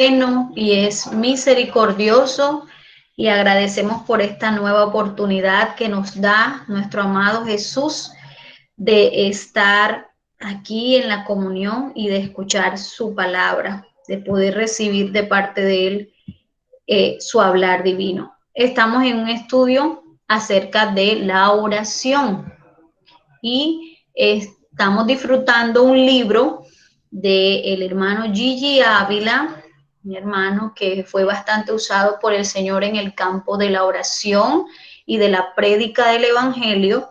bueno y es misericordioso y agradecemos por esta nueva oportunidad que nos da nuestro amado Jesús de estar aquí en la comunión y de escuchar su palabra, de poder recibir de parte de Él su hablar divino. Estamos en un estudio acerca de la oración y estamos disfrutando un libro del hermano Gigi Ávila, mi hermano que fue bastante usado por el Señor en el campo de la oración y de la prédica del Evangelio.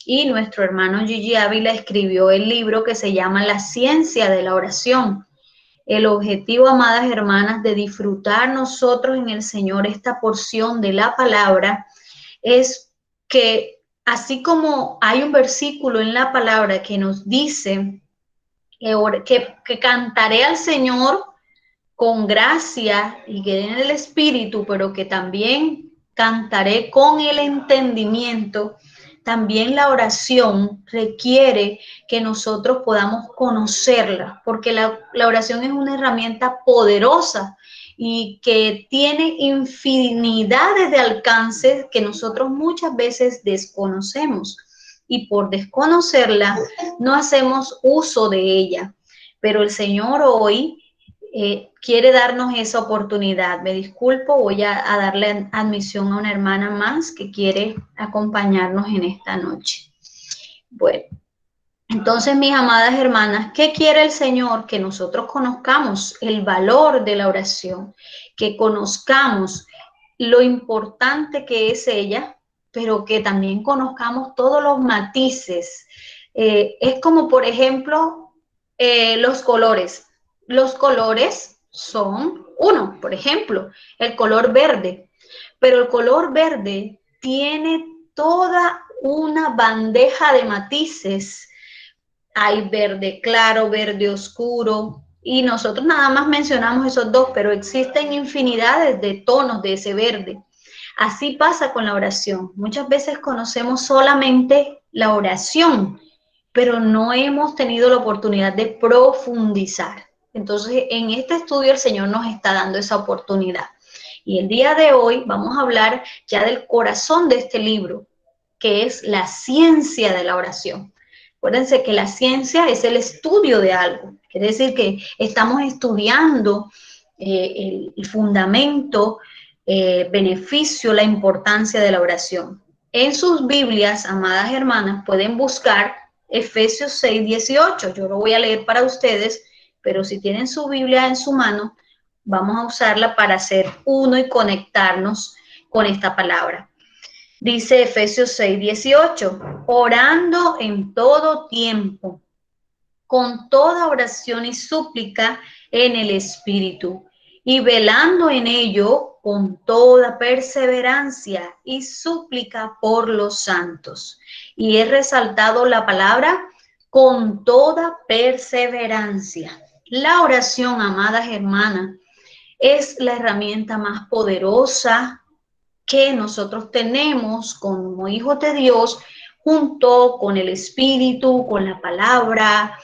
Y nuestro hermano Gigi Ávila escribió el libro que se llama La ciencia de la oración. El objetivo, amadas hermanas, de disfrutar nosotros en el Señor esta porción de la palabra es que así como hay un versículo en la palabra que nos dice que cantaré al Señor con gracia y que en el espíritu, pero que también cantaré con el entendimiento, también la oración requiere que nosotros podamos conocerla, porque la oración es una herramienta poderosa y que tiene infinidades de alcances que nosotros muchas veces desconocemos y por desconocerla no hacemos uso de ella. Pero el Señor hoy quiere darnos esa oportunidad. Me disculpo, voy a darle admisión a una hermana más que quiere acompañarnos en esta noche. Bueno, entonces, mis amadas hermanas, ¿qué quiere el Señor? Que nosotros conozcamos el valor de la oración, que conozcamos lo importante que es ella, pero que también conozcamos todos los matices. Es como, por ejemplo, los colores. Los colores son uno, por ejemplo, el color verde, pero el color verde tiene toda una bandeja de matices. Hay verde claro, verde oscuro, y nosotros nada más mencionamos esos dos, pero existen infinidades de tonos de ese verde. Así pasa con la oración. Muchas veces conocemos solamente la oración, pero no hemos tenido la oportunidad de profundizar. Entonces, en este estudio el Señor nos está dando esa oportunidad. Y el día de hoy vamos a hablar ya del corazón de este libro, que es la ciencia de la oración. Acuérdense que la ciencia es el estudio de algo. Quiere decir que estamos estudiando el fundamento, beneficio, la importancia de la oración. En sus Biblias, amadas hermanas, pueden buscar Efesios 6:18. Yo lo voy a leer para ustedes, pero si tienen su Biblia en su mano, vamos a usarla para hacer uno y conectarnos con esta palabra. Dice Efesios 6:18, orando en todo tiempo, con toda oración y súplica en el Espíritu, y velando en ello con toda perseverancia y súplica por los santos. Y he resaltado la palabra con toda perseverancia. La oración, amadas hermanas, es la herramienta más poderosa que nosotros tenemos como hijos de Dios, junto con el Espíritu, con la palabra,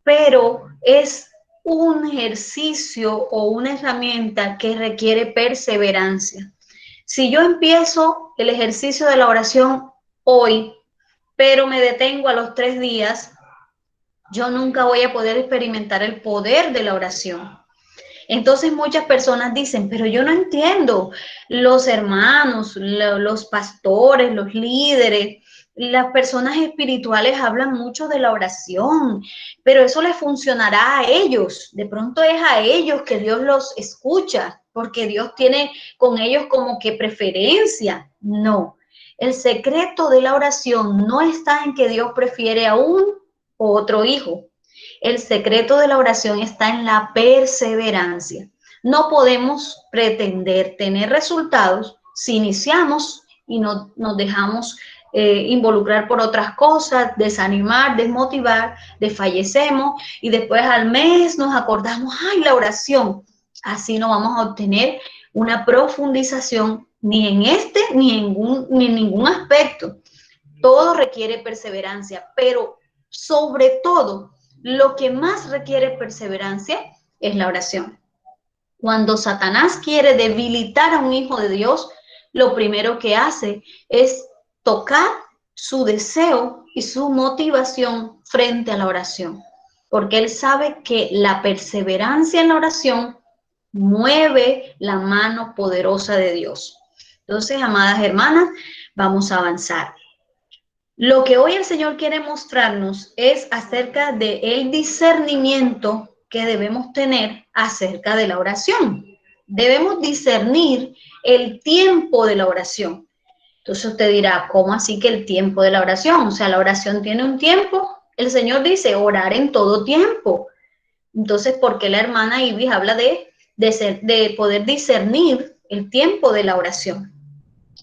pero es un ejercicio o una herramienta que requiere perseverancia. Si yo empiezo el ejercicio de la oración hoy, pero me detengo a los 3 días, yo nunca voy a poder experimentar el poder de la oración. Entonces muchas personas dicen, pero yo no entiendo, los hermanos, los pastores, los líderes, las personas espirituales hablan mucho de la oración, pero eso les funcionará a ellos. De pronto es a ellos que Dios los escucha, porque Dios tiene con ellos como que preferencia. No, el secreto de la oración no está en que Dios prefiere a un u otro hijo. El secreto de la oración está en la perseverancia. No podemos pretender tener resultados si iniciamos y no nos dejamos involucrar por otras cosas, desanimar, desmotivar, desfallecemos y después al mes nos acordamos, ay, la oración. Así no vamos a obtener una profundización ni en este ni en ningún aspecto. Todo requiere perseverancia, pero sobre todo, lo que más requiere perseverancia es la oración. Cuando Satanás quiere debilitar a un hijo de Dios, lo primero que hace es tocar su deseo y su motivación frente a la oración, porque él sabe que la perseverancia en la oración mueve la mano poderosa de Dios. Entonces, amadas hermanas, vamos a avanzar. Lo que hoy el Señor quiere mostrarnos es acerca del discernimiento que debemos tener acerca de la oración. Debemos discernir el tiempo de la oración. Entonces usted dirá, ¿cómo así que el tiempo de la oración? O sea, la oración tiene un tiempo. El Señor dice, orar en todo tiempo. Entonces, ¿por qué la hermana Ibis habla de poder discernir el tiempo de la oración?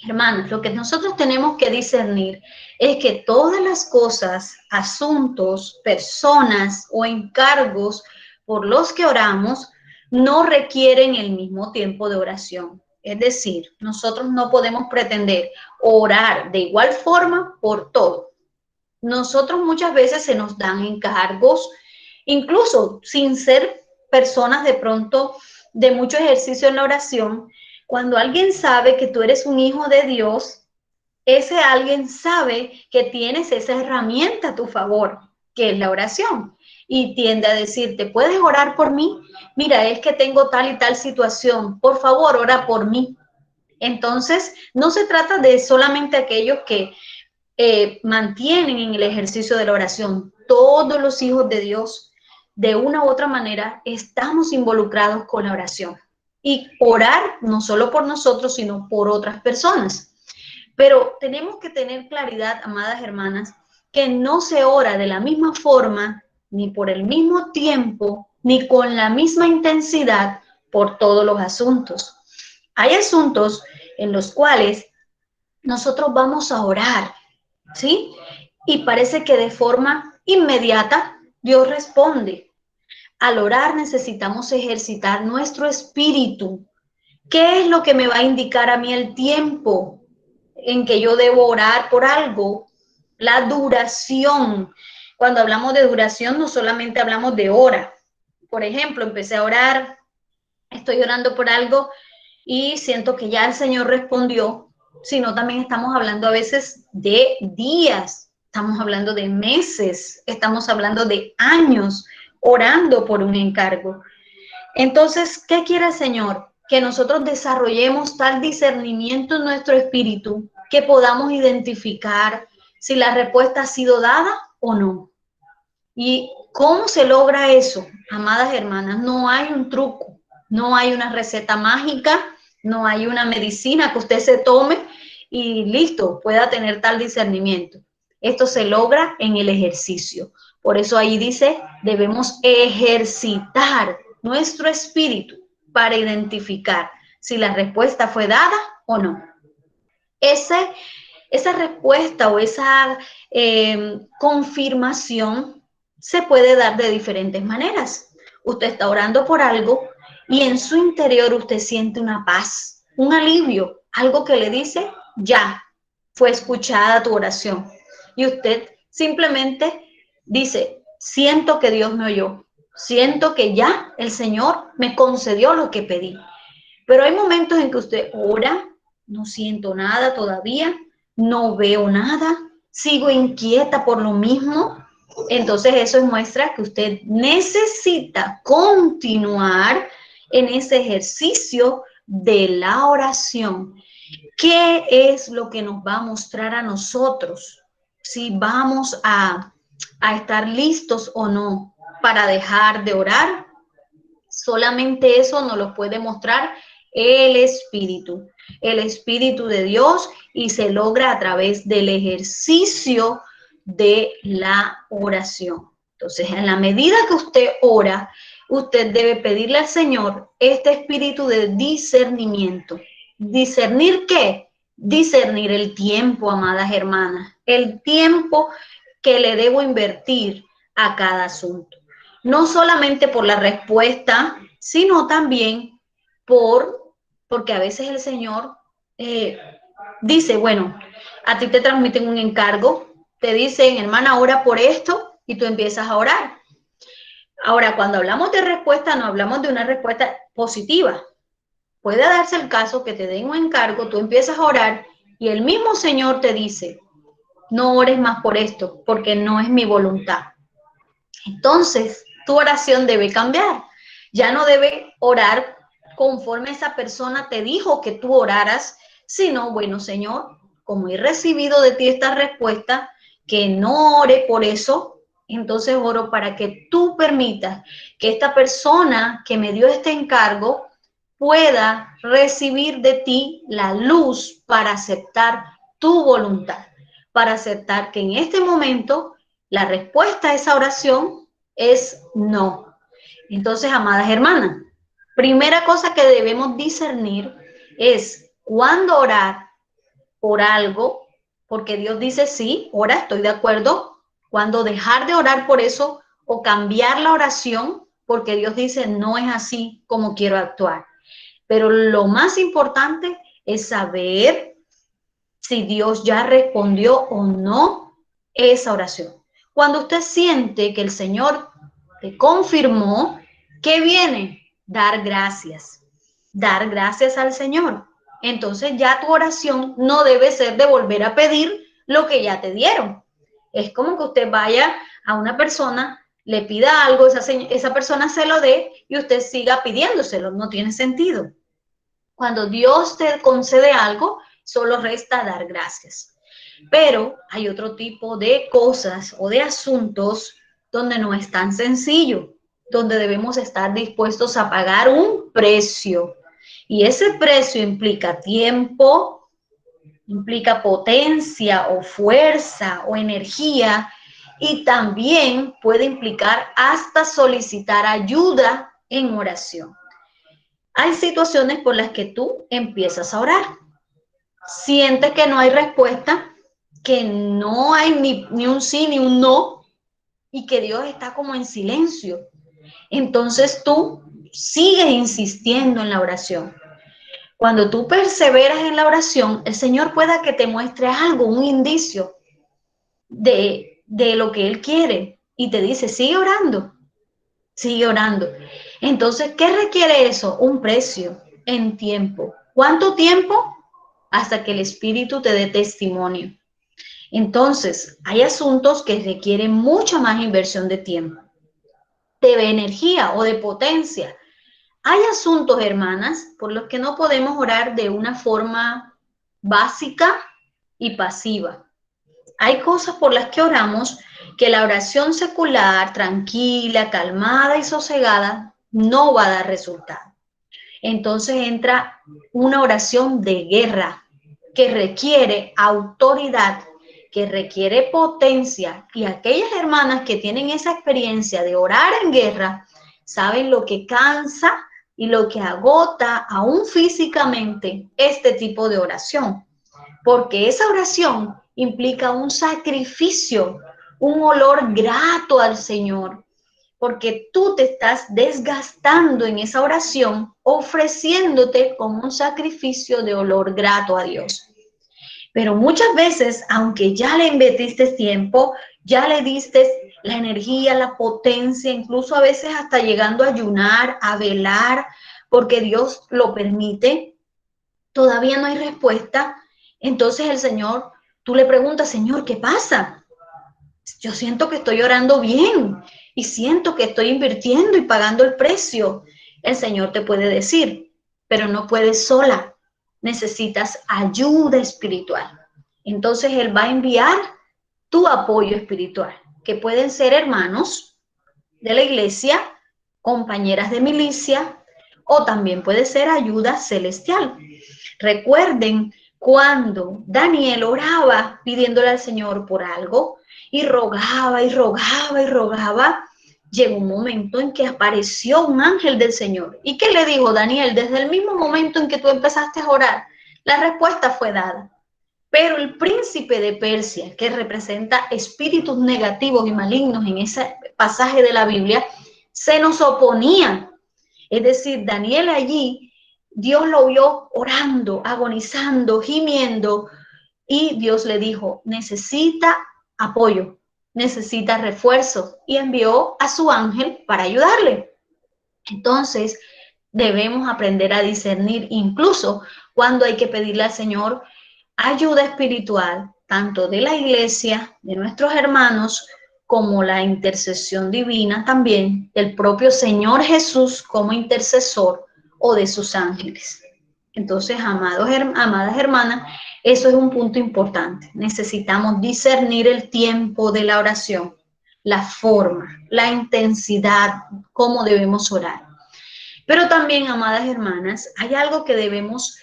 Hermanos, lo que nosotros tenemos que discernir es que todas las cosas, asuntos, personas o encargos por los que oramos no requieren el mismo tiempo de oración. Es decir, nosotros no podemos pretender orar de igual forma por todo. Nosotros muchas veces se nos dan encargos, incluso sin ser personas de pronto de mucho ejercicio en la oración. Cuando alguien sabe que tú eres un hijo de Dios, ese alguien sabe que tienes esa herramienta a tu favor, que es la oración, y tiende a decirte, ¿puedes orar por mí? Mira, es que tengo tal y tal situación, por favor, ora por mí. Entonces, no se trata de solamente aquellos que mantienen en el ejercicio de la oración. Todos los hijos de Dios, de una u otra manera, estamos involucrados con la oración. Y orar no solo por nosotros, sino por otras personas. Pero tenemos que tener claridad, amadas hermanas, que no se ora de la misma forma, ni por el mismo tiempo, ni con la misma intensidad por todos los asuntos. Hay asuntos en los cuales nosotros vamos a orar, ¿sí? Y parece que de forma inmediata Dios responde. Al orar necesitamos ejercitar nuestro espíritu. ¿Qué es lo que me va a indicar a mí el tiempo en que yo debo orar por algo? La duración. Cuando hablamos de duración, no solamente hablamos de hora. Por ejemplo, empecé a orar, estoy orando por algo y siento que ya el Señor respondió, sino también estamos hablando a veces de días, estamos hablando de meses, estamos hablando de años orando por un encargo. Entonces, ¿qué quiere el Señor? Que nosotros desarrollemos tal discernimiento en nuestro espíritu que podamos identificar si la respuesta ha sido dada o no. ¿Y cómo se logra eso? Amadas hermanas, no hay un truco, no hay una receta mágica, no hay una medicina que usted se tome y listo, pueda tener tal discernimiento. Esto se logra en el ejercicio. Por eso ahí dice, debemos ejercitar nuestro espíritu para identificar si la respuesta fue dada o no. Esa respuesta o esa confirmación se puede dar de diferentes maneras. Usted está orando por algo y en su interior usted siente una paz, un alivio, algo que le dice, ya, fue escuchada tu oración. Y usted simplemente dice, siento que Dios me oyó, siento que ya el Señor me concedió lo que pedí. Pero hay momentos en que usted ora, no siento nada todavía, no veo nada, sigo inquieta por lo mismo. Entonces eso muestra que usted necesita continuar en ese ejercicio de la oración. ¿Qué es lo que nos va a mostrar a nosotros? Si vamos a estar listos o no para dejar de orar. Solamente eso nos lo puede mostrar el Espíritu de Dios, y se logra a través del ejercicio de la oración. Entonces, en la medida que usted ora, usted debe pedirle al Señor este espíritu de discernimiento. ¿Discernir qué? Discernir el tiempo, amadas hermanas, el tiempo que le debo invertir a cada asunto. No solamente por la respuesta, sino también porque a veces el Señor dice, bueno, a ti te transmiten un encargo, te dicen, hermana, ora por esto, y tú empiezas a orar. Ahora, cuando hablamos de respuesta, no hablamos de una respuesta positiva. Puede darse el caso que te den un encargo, tú empiezas a orar y el mismo Señor te dice, no ores más por esto, porque no es mi voluntad. Entonces, tu oración debe cambiar. Ya no debe orar conforme esa persona te dijo que tú oraras, sino, bueno, Señor, como he recibido de ti esta respuesta, que no ore por eso, entonces oro para que tú permitas que esta persona que me dio este encargo pueda recibir de ti la luz para aceptar tu voluntad, para aceptar que en este momento la respuesta a esa oración es no. Entonces, amadas hermanas, primera cosa que debemos discernir es cuándo orar por algo, porque Dios dice sí, ora, estoy de acuerdo, cuándo dejar de orar por eso o cambiar la oración, porque Dios dice no es así como quiero actuar. Pero lo más importante es saber si Dios ya respondió o no esa oración. Cuando usted siente que el Señor te confirmó, ¿qué viene? Dar gracias al Señor. Entonces ya tu oración no debe ser de volver a pedir lo que ya te dieron. Es como que usted vaya a una persona, le pida algo, esa persona se lo dé y usted siga pidiéndoselo. No tiene sentido. Cuando Dios te concede algo, solo resta dar gracias. Pero hay otro tipo de cosas o de asuntos donde no es tan sencillo, donde debemos estar dispuestos a pagar un precio. Y ese precio implica tiempo, implica potencia o fuerza o energía y también puede implicar hasta solicitar ayuda en oración. Hay situaciones por las que tú empiezas a orar, sientes que no hay respuesta, que no hay ni un sí ni un no y que Dios está como en silencio. Entonces tú sigues insistiendo en la oración. Cuando tú perseveras en la oración, el Señor pueda que te muestre algo, un indicio de lo que Él quiere y te dice, sigue orando, sigue orando. Entonces, ¿qué requiere eso? Un precio en tiempo. ¿Cuánto tiempo? Hasta que el Espíritu te dé testimonio. Entonces, hay asuntos que requieren mucha más inversión de tiempo, de energía o de potencia. Hay asuntos, hermanas, por los que no podemos orar de una forma básica y pasiva. Hay cosas por las que oramos que la oración secular, tranquila, calmada y sosegada, no va a dar resultado. Entonces entra una oración de guerra que requiere autoridad, que requiere potencia, y aquellas hermanas que tienen esa experiencia de orar en guerra saben lo que cansa y lo que agota aún físicamente este tipo de oración, porque esa oración implica un sacrificio, un olor grato al Señor, porque tú te estás desgastando en esa oración, ofreciéndote como un sacrificio de olor grato a Dios. Pero muchas veces, aunque ya le invertiste tiempo, ya le diste la energía, la potencia, incluso a veces hasta llegando a ayunar, a velar, porque Dios lo permite, todavía no hay respuesta. Entonces el Señor, tú le preguntas, Señor, ¿qué pasa? Yo siento que estoy orando bien y siento que estoy invirtiendo y pagando el precio. El Señor te puede decir, pero no puedes sola. Necesitas ayuda espiritual. Entonces Él va a enviar tu apoyo espiritual, que pueden ser hermanos de la iglesia, compañeras de milicia, o también puede ser ayuda celestial. Recuerden cuando Daniel oraba pidiéndole al Señor por algo y rogaba y rogaba y rogaba, llegó un momento en que apareció un ángel del Señor. ¿Y qué le dijo Daniel? Desde el mismo momento en que tú empezaste a orar, la respuesta fue dada. Pero el príncipe de Persia, que representa espíritus negativos y malignos en ese pasaje de la Biblia, se nos oponía. Es decir, Daniel allí, Dios lo vio orando, agonizando, gimiendo, y Dios le dijo, necesita apoyo, necesita refuerzo y envió a su ángel para ayudarle. Entonces, debemos aprender a discernir incluso cuando hay que pedirle al Señor ayuda espiritual, tanto de la iglesia, de nuestros hermanos, como la intercesión divina también del propio Señor Jesús como intercesor o de sus ángeles. Entonces, amadas hermanas, eso es un punto importante. Necesitamos discernir el tiempo de la oración, la forma, la intensidad, cómo debemos orar. Pero también, amadas hermanas, hay algo que debemos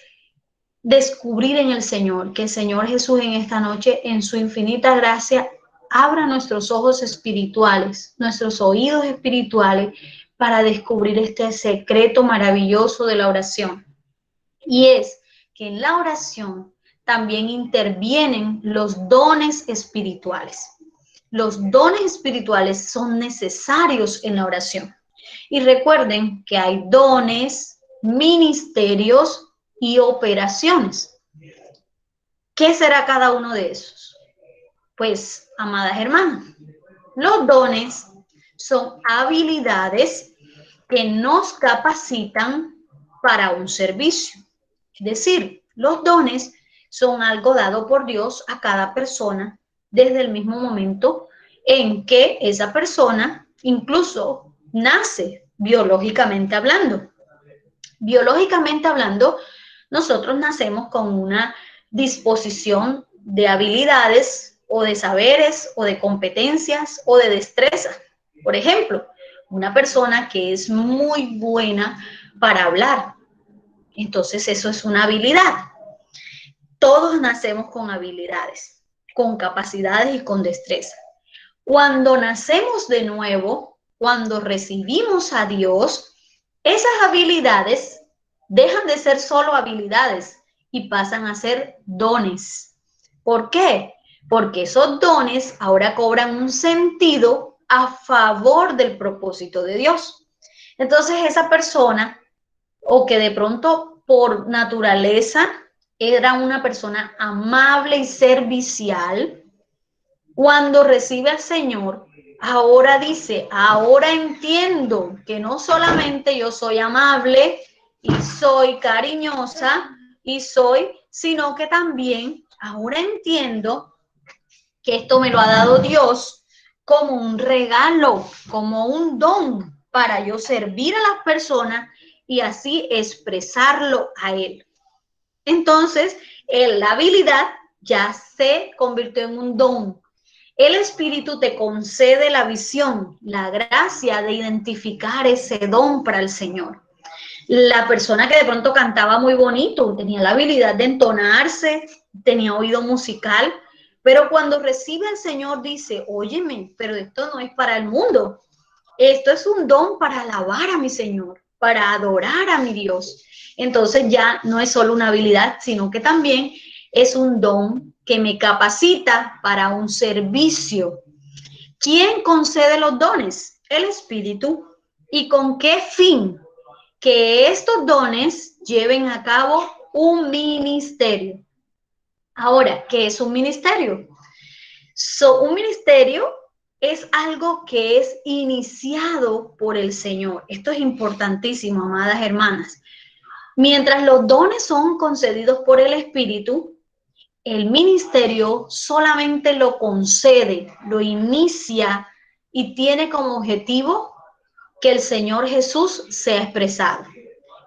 descubrir en el Señor, que el Señor Jesús en esta noche, en su infinita gracia, abra nuestros ojos espirituales, nuestros oídos espirituales, para descubrir este secreto maravilloso de la oración. Y es que en la oración también intervienen los dones espirituales. Los dones espirituales son necesarios en la oración. Y recuerden que hay dones, ministerios y operaciones. ¿Qué será cada uno de esos? Pues, amadas hermanas, los dones son habilidades que nos capacitan para un servicio. Es decir, los dones son algo dado por Dios a cada persona desde el mismo momento en que esa persona incluso nace biológicamente hablando. Biológicamente hablando, nosotros nacemos con una disposición de habilidades o de saberes o de competencias o de destrezas. Por ejemplo, una persona que es muy buena para hablar, entonces eso es una habilidad. Todos nacemos con habilidades, con capacidades y con destreza. Cuando nacemos de nuevo, cuando recibimos a Dios, esas habilidades dejan de ser solo habilidades y pasan a ser dones. ¿Por qué? Porque esos dones ahora cobran un sentido a favor del propósito de Dios. Entonces esa persona, o que de pronto por naturaleza era una persona amable y servicial, cuando recibe al Señor, ahora dice, ahora entiendo que no solamente yo soy amable y soy cariñosa y sino que también ahora entiendo que esto me lo ha dado Dios como un regalo, como un don para yo servir a las personas y así expresarlo a Él. Entonces, la habilidad ya se convirtió en un don. El Espíritu te concede la visión, la gracia de identificar ese don para el Señor. La persona que de pronto cantaba muy bonito, tenía la habilidad de entonarse, tenía oído musical, pero cuando recibe al Señor dice, óyeme, pero esto no es para el mundo, esto es un don para alabar a mi Señor, para adorar a mi Dios. Entonces ya no es solo una habilidad, sino que también es un don que me capacita para un servicio. ¿Quién concede los dones? El Espíritu. ¿Y con qué fin? Que estos dones lleven a cabo un ministerio. Ahora, ¿qué es un ministerio? Un ministerio es algo que es iniciado por el Señor. Esto es importantísimo, amadas hermanas. Mientras los dones son concedidos por el Espíritu, el ministerio solamente lo concede, lo inicia y tiene como objetivo que el Señor Jesús sea expresado.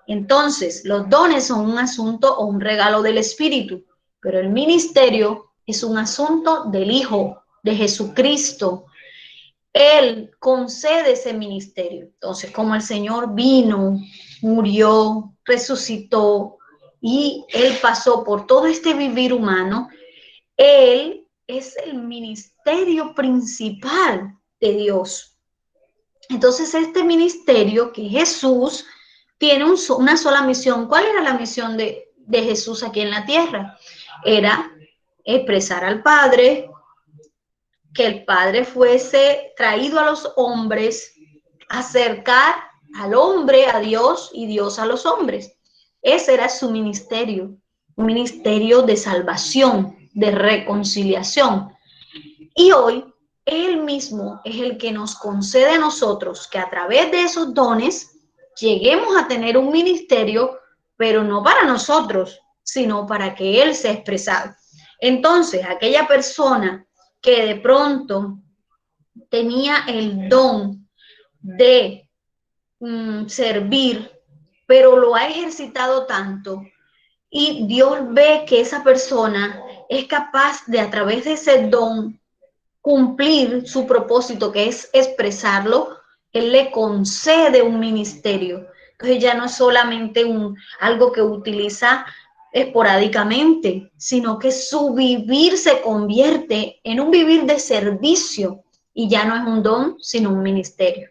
Entonces, los dones son un asunto o un regalo del Espíritu, pero el ministerio es un asunto del Hijo, de Jesucristo. Él concede ese ministerio. Entonces, como el Señor vino, murió, resucitó y Él pasó por todo este vivir humano, Él es el ministerio principal de Dios. Entonces, este ministerio que Jesús tiene una sola misión. ¿Cuál era la misión de Jesús aquí en la tierra? Era expresar al Padre, que el Padre fuese traído a los hombres, acercar al hombre a Dios y Dios a los hombres. Ese era su ministerio, un ministerio de salvación, de reconciliación. Y hoy Él mismo es el que nos concede a nosotros que a través de esos dones lleguemos a tener un ministerio, pero no para nosotros, sino para que Él sea expresado. Entonces, aquella persona que de pronto tenía el don de servir, pero lo ha ejercitado tanto y Dios ve que esa persona es capaz de a través de ese don cumplir su propósito, que es expresarlo, Él le concede un ministerio. Entonces ya no es solamente algo que utiliza esporádicamente, sino que su vivir se convierte en un vivir de servicio y ya no es un don, sino un ministerio.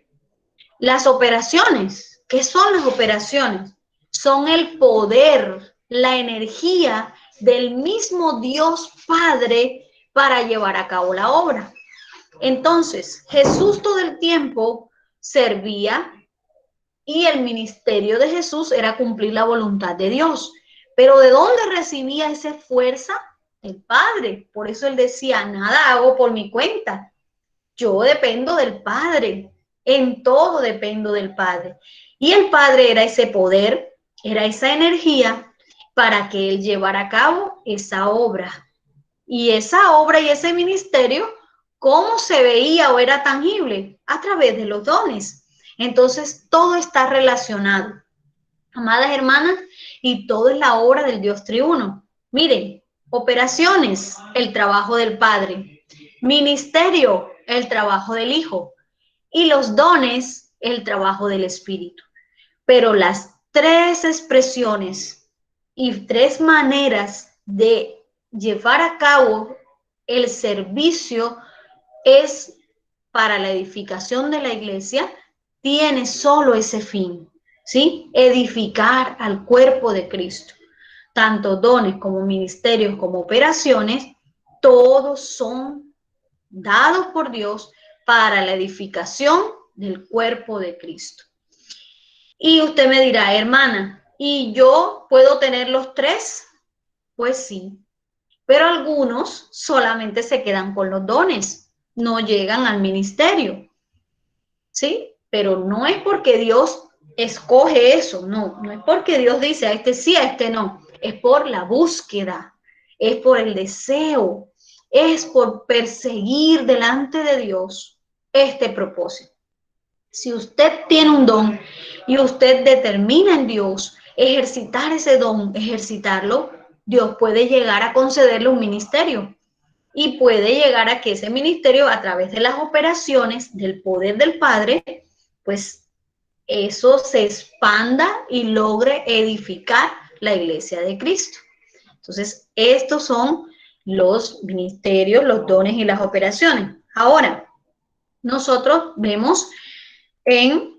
Las operaciones, ¿qué son las operaciones? Son el poder, la energía del mismo Dios Padre para llevar a cabo la obra. Entonces, Jesús todo el tiempo servía y el ministerio de Jesús era cumplir la voluntad de Dios. Pero ¿de dónde recibía esa fuerza? El Padre. Por eso él decía, nada hago por mi cuenta. Yo dependo del Padre. En todo dependo del Padre. Y el Padre era ese poder, era esa energía para que él llevara a cabo esa obra. Y esa obra y ese ministerio, ¿cómo se veía o era tangible? A través de los dones. Entonces, todo está relacionado. Amadas hermanas, y todo es la obra del Dios triuno. Miren, operaciones, el trabajo del Padre. Ministerio, el trabajo del Hijo. Y los dones, el trabajo del Espíritu. Pero las tres expresiones y tres maneras de llevar a cabo el servicio es para la edificación de la iglesia, tiene solo ese fin, ¿sí? Edificar al cuerpo de Cristo. Tanto dones como ministerios como operaciones, todos son dados por Dios para la edificación del cuerpo de Cristo. Y usted me dirá, hermana, ¿y yo puedo tener los tres? Pues sí, pero algunos solamente se quedan con los dones, no llegan al ministerio, ¿sí? Pero no es porque Dios escoge eso, no, no es porque Dios dice a este sí, a este no, es por la búsqueda, es por el deseo, es por perseguir delante de Dios este propósito. Si usted tiene un don y usted determina en Dios ejercitar ese don, ejercitarlo, Dios puede llegar a concederle un ministerio y puede llegar a que ese ministerio, a través de las operaciones del poder del Padre, pues eso se expanda y logre edificar la iglesia de Cristo. Entonces, estos son los ministerios, los dones y las operaciones. Ahora, nosotros vemos en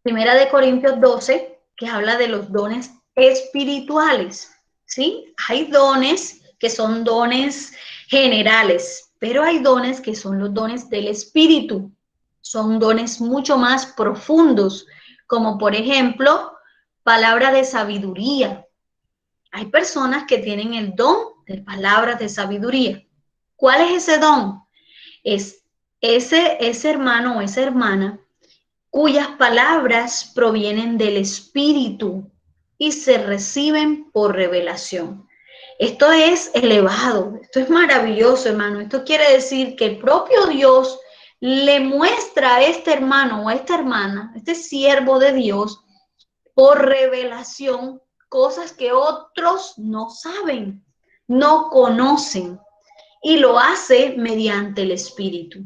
Primera de Corintios 12, que habla de los dones espirituales, ¿sí? Hay dones que son dones generales, pero hay dones que son los dones del Espíritu. Son dones mucho más profundos, como por ejemplo, palabra de sabiduría. Hay personas que tienen el don de palabras de sabiduría. ¿Cuál es ese don? Es ese hermano o esa hermana cuyas palabras provienen del Espíritu y se reciben por revelación. Esto es elevado, esto es maravilloso, hermano. Esto quiere decir que el propio Dios le muestra a este hermano o a esta hermana, a este siervo de Dios, por revelación, cosas que otros no saben, no conocen, y lo hace mediante el Espíritu.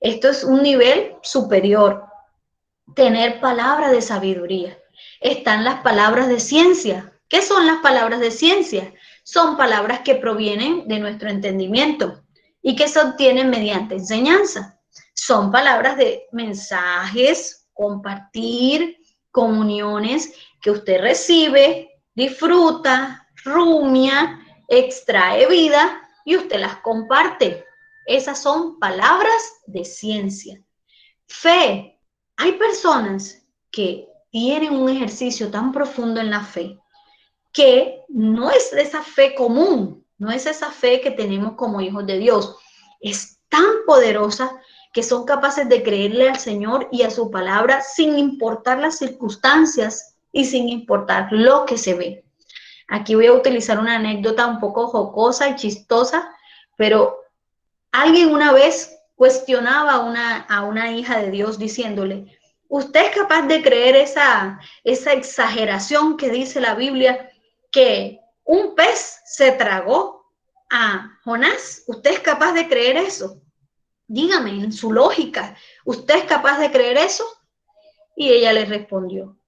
Esto es un nivel superior. Tener palabra de sabiduría. Están las palabras de ciencia. ¿Qué son las palabras de ciencia? Son palabras que provienen de nuestro entendimiento y que se obtienen mediante enseñanza. Son palabras de mensajes, compartir, comuniones que usted recibe, disfruta, rumia, extrae vida y usted las comparte. Esas son palabras de ciencia. Fe. Hay personas que tienen un ejercicio tan profundo en la fe que no es esa fe común, no es esa fe que tenemos como hijos de Dios. Es tan poderosas que son capaces de creerle al Señor y a su palabra sin importar las circunstancias y sin importar lo que se ve. Aquí voy a utilizar una anécdota un poco jocosa y chistosa, pero alguien una vez cuestionaba a una hija de Dios diciéndole, ¿usted es capaz de creer esa exageración que dice la Biblia que un pez se tragó a Jonás? ¿Usted es capaz de creer eso? Dígame, en su lógica, ¿usted es capaz de creer eso? Y ella le respondió,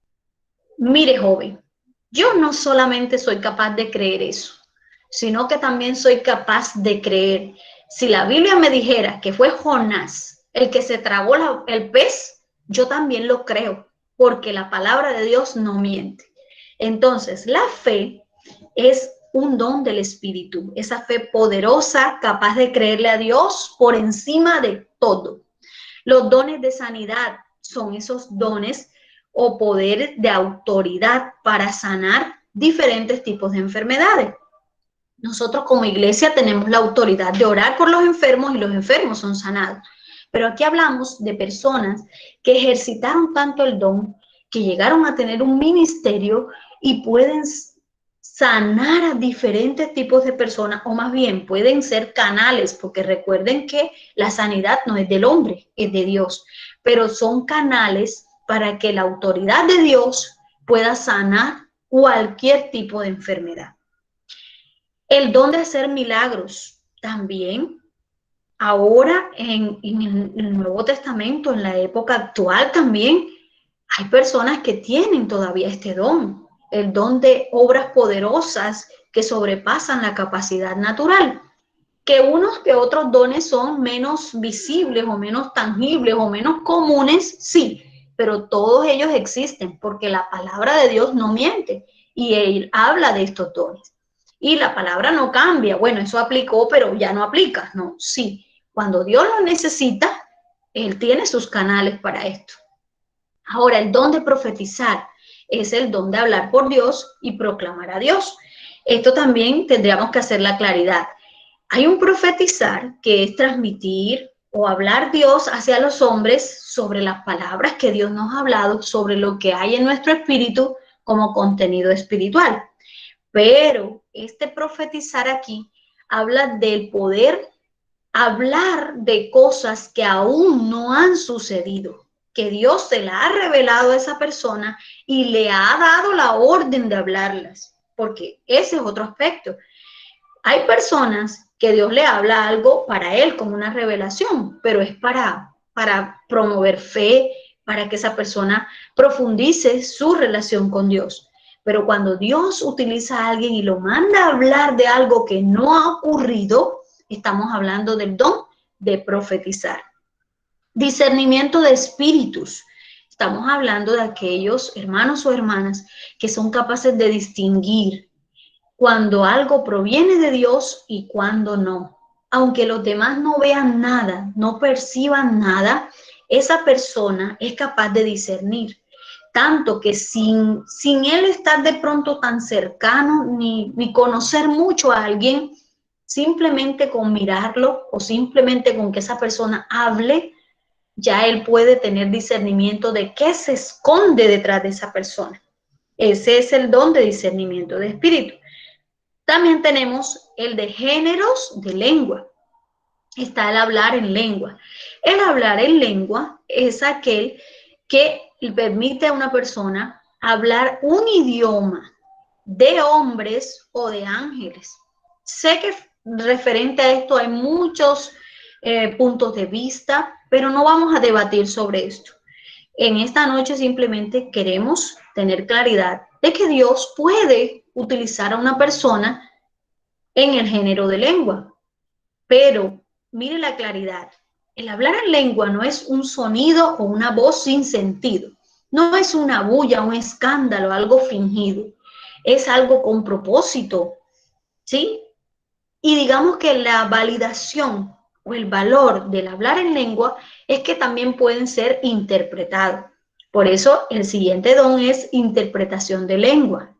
mire, joven, yo no solamente soy capaz de creer eso, sino que también soy capaz de creer. Si la Biblia me dijera que fue Jonás el que se tragó el pez, yo también lo creo, porque la palabra de Dios no miente. Entonces, la fe es un don del Espíritu, esa fe poderosa, capaz de creerle a Dios por encima de todo. Los dones de sanidad son esos dones o poderes de autoridad para sanar diferentes tipos de enfermedades. Nosotros como iglesia tenemos la autoridad de orar por los enfermos y los enfermos son sanados. Pero aquí hablamos de personas que ejercitaron tanto el don, que llegaron a tener un ministerio y pueden sanar a diferentes tipos de personas, o más bien pueden ser canales, porque recuerden que la sanidad no es del hombre, es de Dios, pero son canales para que la autoridad de Dios pueda sanar cualquier tipo de enfermedad. El don de hacer milagros también. Ahora en el Nuevo Testamento, en la época actual también, hay personas que tienen todavía este don, el don de obras poderosas que sobrepasan la capacidad natural. Que unos que otros dones son menos visibles o menos tangibles o menos comunes, sí, pero todos ellos existen porque la palabra de Dios no miente y él habla de estos dones. Y la palabra no cambia, bueno, eso aplicó, pero ya no aplica, no, sí. Cuando Dios lo necesita, él tiene sus canales para esto. Ahora, el don de profetizar es el don de hablar por Dios y proclamar a Dios. Esto también tendríamos que hacer la claridad. Hay un profetizar que es transmitir o hablar Dios hacia los hombres sobre las palabras que Dios nos ha hablado, sobre lo que hay en nuestro espíritu como contenido espiritual. Pero este profetizar aquí habla del poder hablar de cosas que aún no han sucedido, que Dios se la ha revelado a esa persona y le ha dado la orden de hablarlas, porque ese es otro aspecto. Hay personas que Dios le habla algo para él como una revelación, pero es para promover fe, para que esa persona profundice su relación con Dios. Pero cuando Dios utiliza a alguien y lo manda a hablar de algo que no ha ocurrido, estamos hablando del don de profetizar. Discernimiento de espíritus. Estamos hablando de aquellos hermanos o hermanas que son capaces de distinguir cuando algo proviene de Dios y cuando no. Aunque los demás no vean nada, no perciban nada, esa persona es capaz de discernir. Tanto que sin él estar de pronto tan cercano ni conocer mucho a alguien, simplemente con mirarlo o simplemente con que esa persona hable, ya él puede tener discernimiento de qué se esconde detrás de esa persona. Ese es el don de discernimiento de espíritu. También tenemos el de géneros de lengua. Está el hablar en lengua. El hablar en lengua es aquel que permite a una persona hablar un idioma de hombres o de ángeles. Sé que referente a esto hay muchos puntos de vista, pero no vamos a debatir sobre esto. En esta noche simplemente queremos tener claridad de que Dios puede utilizar a una persona en el género de lengua. Pero mire la claridad. El hablar en lengua no es un sonido o una voz sin sentido. No es una bulla, un escándalo, algo fingido. Es algo con propósito, ¿sí? Y digamos que la validación o el valor del hablar en lengua es que también pueden ser interpretados. Por eso el siguiente don es interpretación de lengua.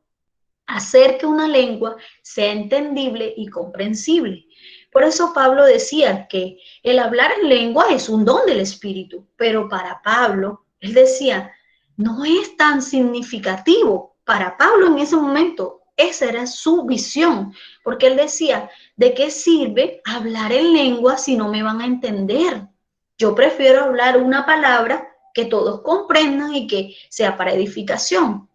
Hacer que una lengua sea entendible y comprensible. Por eso Pablo decía que el hablar en lengua es un don del Espíritu, pero para Pablo, él decía, no es tan significativo. Para Pablo en ese momento, esa era su visión, porque él decía, ¿de qué sirve hablar en lengua si no me van a entender? Yo prefiero hablar una palabra que todos comprendan y que sea para edificación.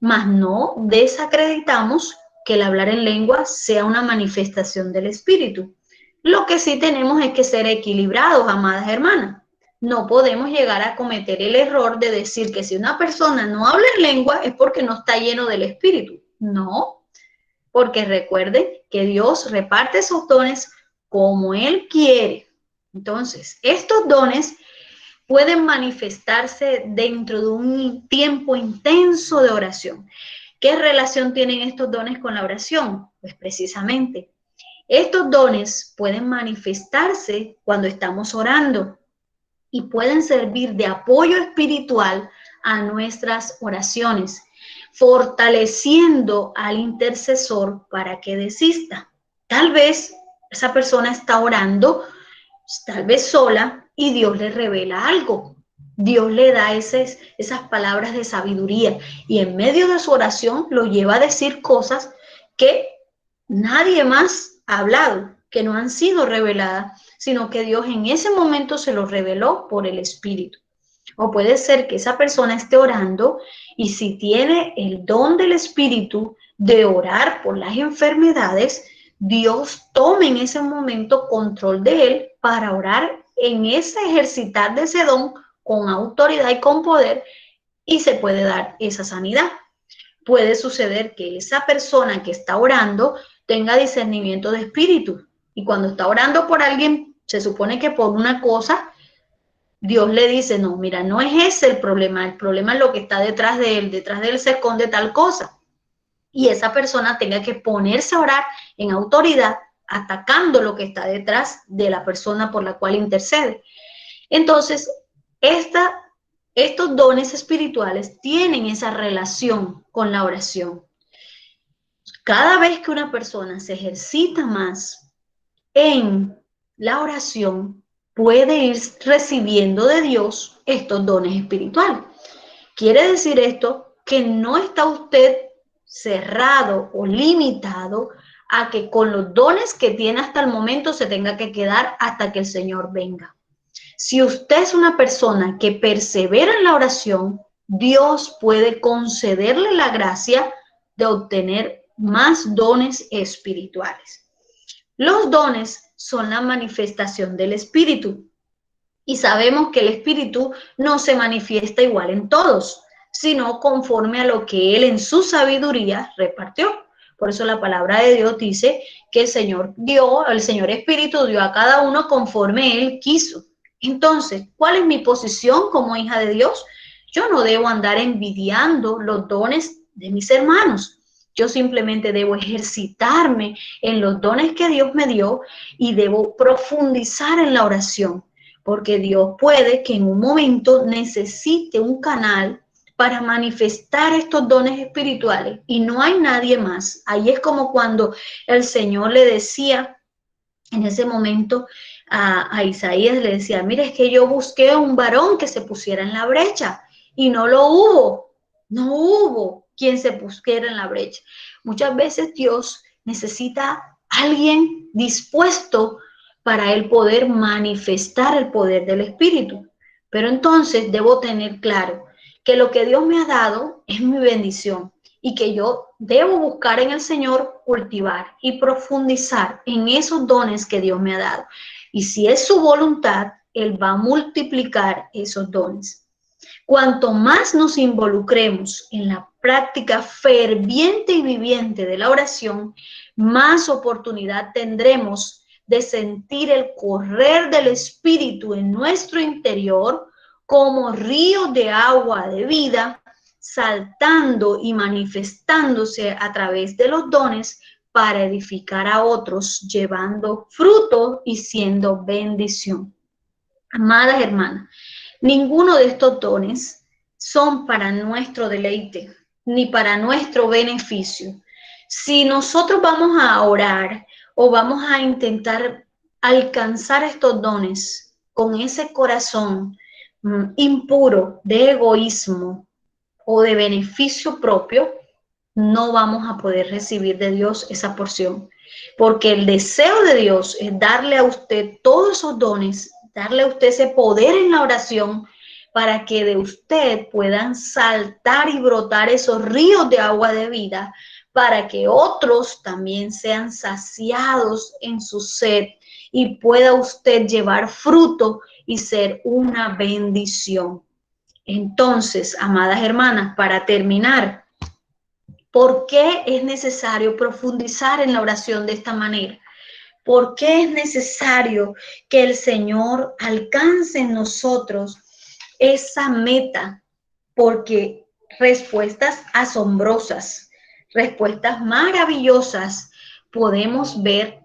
Mas no desacreditamos que el hablar en lengua sea una manifestación del Espíritu. Lo que sí tenemos es que ser equilibrados, amadas hermanas. No podemos llegar a cometer el error de decir que si una persona no habla en lengua es porque no está lleno del Espíritu. No, porque recuerden que Dios reparte esos dones como Él quiere. Entonces, estos dones pueden manifestarse dentro de un tiempo intenso de oración. ¿Qué relación tienen estos dones con la oración? Pues precisamente, estos dones pueden manifestarse cuando estamos orando y pueden servir de apoyo espiritual a nuestras oraciones, fortaleciendo al intercesor para que desista. Tal vez esa persona está orando, tal vez sola, y Dios le revela algo. Dios le da esas palabras de sabiduría y en medio de su oración lo lleva a decir cosas que nadie más ha hablado, que no han sido reveladas, sino que Dios en ese momento se lo reveló por el Espíritu. O puede ser que esa persona esté orando y si tiene el don del Espíritu de orar por las enfermedades, Dios tome en ese momento control de él para orar en ese ejercitar de ese don con autoridad y con poder y se puede dar esa sanidad. Puede suceder que esa persona que está orando tenga discernimiento de espíritu y cuando está orando por alguien, se supone que por una cosa, Dios le dice, no, mira, no es ese el problema es lo que está detrás de él se esconde tal cosa. Y esa persona tenga que ponerse a orar en autoridad, atacando lo que está detrás de la persona por la cual intercede. Entonces, estos dones espirituales tienen esa relación con la oración. Cada vez que una persona se ejercita más en la oración, puede ir recibiendo de Dios estos dones espirituales. Quiere decir esto que no está usted cerrado o limitado a que con los dones que tiene hasta el momento se tenga que quedar hasta que el Señor venga. Si usted es una persona que persevera en la oración, Dios puede concederle la gracia de obtener más dones espirituales. Los dones son la manifestación del Espíritu y sabemos que el Espíritu no se manifiesta igual en todos, sino conforme a lo que Él en su sabiduría repartió. Por eso la palabra de Dios dice que el Señor Espíritu dio a cada uno conforme Él quiso. Entonces, ¿cuál es mi posición como hija de Dios? Yo no debo andar envidiando los dones de mis hermanos. Yo simplemente debo ejercitarme en los dones que Dios me dio y debo profundizar en la oración, porque Dios puede que en un momento necesite un canal para manifestar estos dones espirituales y no hay nadie más. Ahí es como cuando el Señor le decía en ese momento a Isaías, le decía, mira, es que yo busqué a un varón que se pusiera en la brecha y no lo hubo, no hubo quien se pusiera en la brecha. Muchas veces Dios necesita a alguien dispuesto para él poder manifestar el poder del Espíritu. Pero entonces debo tener claro que lo que Dios me ha dado es mi bendición y que yo debo buscar en el Señor cultivar y profundizar en esos dones que Dios me ha dado. Y si es su voluntad, Él va a multiplicar esos dones. Cuanto más nos involucremos en la práctica ferviente y viviente de la oración, más oportunidad tendremos de sentir el correr del Espíritu en nuestro interior como río de agua de vida, saltando y manifestándose a través de los dones para edificar a otros, llevando fruto y siendo bendición. Amadas hermanas, ninguno de estos dones son para nuestro deleite ni para nuestro beneficio. Si nosotros vamos a orar o vamos a intentar alcanzar estos dones con ese corazón impuro de egoísmo o de beneficio propio, no vamos a poder recibir de Dios esa porción. Porque el deseo de Dios es darle a usted todos esos dones, darle a usted ese poder en la oración para que de usted puedan saltar y brotar esos ríos de agua de vida, para que otros también sean saciados en su sed y pueda usted llevar fruto y ser una bendición. Entonces, amadas hermanas, para terminar, ¿por qué es necesario profundizar en la oración de esta manera? ¿Por qué es necesario que el Señor alcance en nosotros esa meta? Porque respuestas asombrosas, respuestas maravillosas podemos ver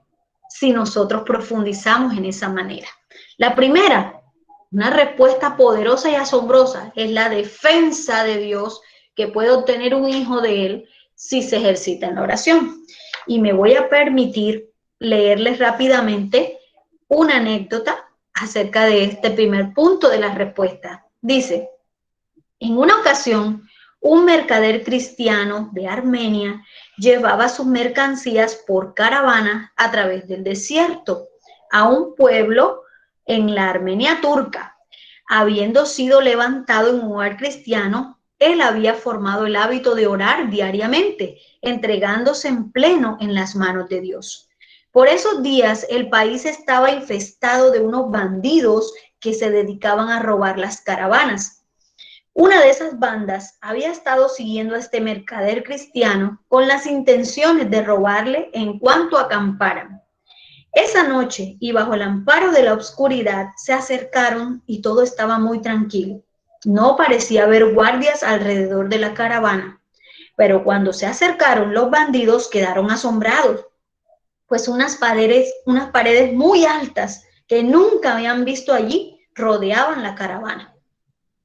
si nosotros profundizamos en esa manera. La primera, una respuesta poderosa y asombrosa, es la defensa de Dios que puede obtener un hijo de Él si se ejercita en la oración. Y me voy a permitir leerles rápidamente una anécdota acerca de este primer punto de la respuesta. Dice: en una ocasión, un mercader cristiano de Armenia llevaba sus mercancías por caravana a través del desierto a un pueblo en la Armenia turca. Habiendo sido levantado en un hogar cristiano, él había formado el hábito de orar diariamente, entregándose en pleno en las manos de Dios. Por esos días, el país estaba infestado de unos bandidos que se dedicaban a robar las caravanas. Una de esas bandas había estado siguiendo a este mercader cristiano con las intenciones de robarle en cuanto acamparan. Esa noche, y bajo el amparo de la oscuridad, se acercaron y todo estaba muy tranquilo. No parecía haber guardias alrededor de la caravana, pero cuando se acercaron, los bandidos quedaron asombrados, pues unas paredes muy altas que nunca habían visto allí rodeaban la caravana.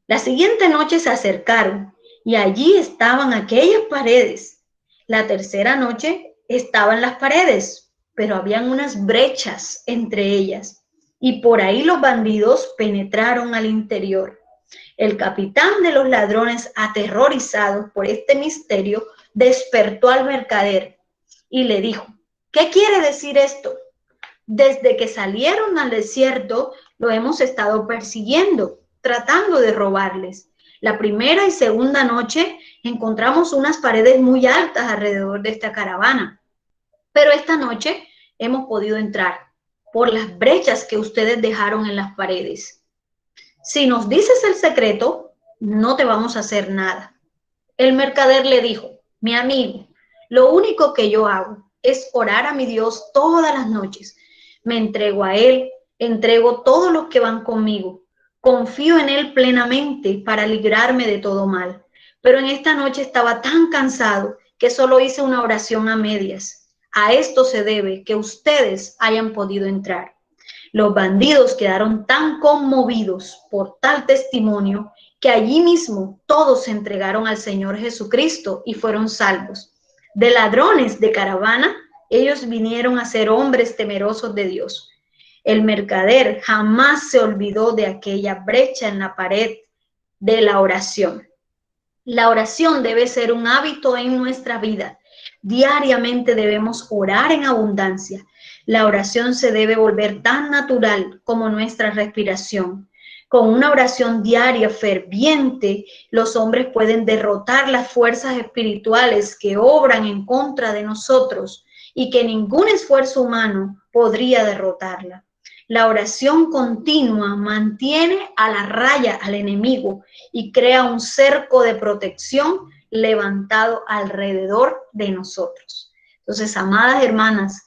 La siguiente noche se acercaron y allí estaban aquellas paredes. La tercera noche estaban las paredes, pero habían unas brechas entre ellas y por ahí los bandidos penetraron al interior. El capitán de los ladrones, aterrorizado por este misterio, despertó al mercader y le dijo: ¿qué quiere decir esto? Desde que salieron al desierto, lo hemos estado persiguiendo, tratando de robarles. La primera y segunda noche encontramos unas paredes muy altas alrededor de esta caravana, pero esta noche hemos podido entrar por las brechas que ustedes dejaron en las paredes. Si nos dices el secreto, no te vamos a hacer nada. El mercader le dijo: mi amigo, lo único que yo hago es orar a mi Dios todas las noches. Me entrego a Él, entrego todos los que van conmigo. Confío en Él plenamente para librarme de todo mal. Pero en esta noche estaba tan cansado que solo hice una oración a medias. A esto se debe que ustedes hayan podido entrar. Los bandidos quedaron tan conmovidos por tal testimonio que allí mismo todos se entregaron al Señor Jesucristo y fueron salvos. De ladrones de caravana, ellos vinieron a ser hombres temerosos de Dios. El mercader jamás se olvidó de aquella brecha en la pared de la oración. La oración debe ser un hábito en nuestra vida. Diariamente debemos orar en abundancia. La oración se debe volver tan natural como nuestra respiración. Con una oración diaria ferviente, los hombres pueden derrotar las fuerzas espirituales que obran en contra de nosotros y que ningún esfuerzo humano podría derrotarla. La oración continua mantiene a la raya al enemigo y crea un cerco de protección levantado alrededor de nosotros. Entonces, amadas hermanas,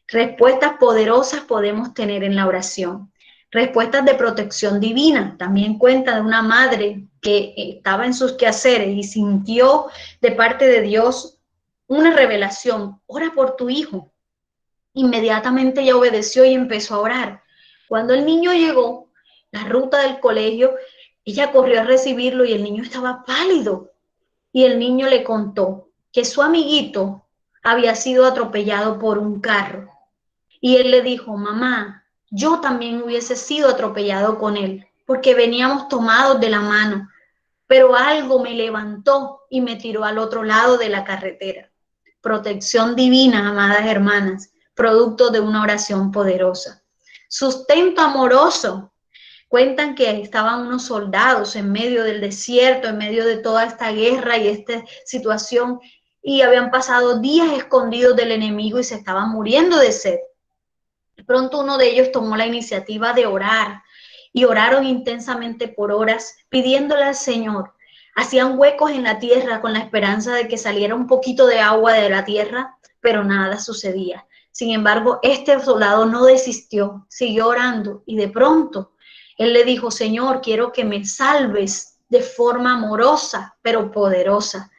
respuestas poderosas podemos tener en la oración. Respuestas de protección divina. También cuenta de una madre que estaba en sus quehaceres y sintió de parte de Dios una revelación: ora por tu hijo. Inmediatamente ella obedeció y empezó a orar. Cuando el niño llegó, la ruta del colegio, ella corrió a recibirlo y el niño estaba pálido. Y el niño le contó que su amiguito había sido atropellado por un carro Y él le dijo, mamá, yo también hubiese sido atropellado con él, porque veníamos tomados de la mano, pero algo me levantó y me tiró al otro lado de la carretera. Protección divina, amadas hermanas, producto de una oración poderosa. Sustento amoroso. Cuentan que estaban unos soldados en medio del desierto, en medio de toda esta guerra y esta situación, y habían pasado días escondidos del enemigo y se estaban muriendo de sed. De pronto uno de ellos tomó la iniciativa de orar y oraron intensamente por horas pidiéndole al Señor. Hacían huecos en la tierra con la esperanza de que saliera un poquito de agua de la tierra, pero nada sucedía. Sin embargo, este soldado no desistió, siguió orando y de pronto él le dijo, Señor, quiero que me salves de forma amorosa, pero poderosa.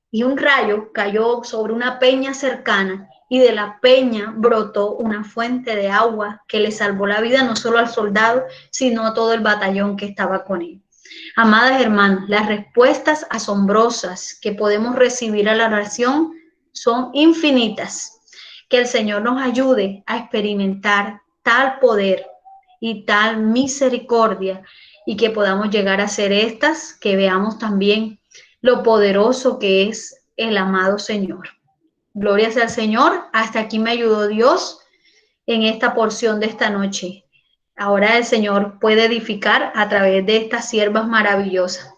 Y un rayo cayó sobre una peña cercana y de la peña brotó una fuente de agua que le salvó la vida no solo al soldado, sino a todo el batallón que estaba con él. Amadas hermanas, las respuestas asombrosas que podemos recibir a la oración son infinitas. Que el Señor nos ayude a experimentar tal poder y tal misericordia y que podamos llegar a ser estas, que veamos también lo poderoso que es el amado Señor. Gloria sea al Señor. Hasta aquí me ayudó Dios en esta porción de esta noche. Ahora el Señor puede edificar a través de estas siervas maravillosas.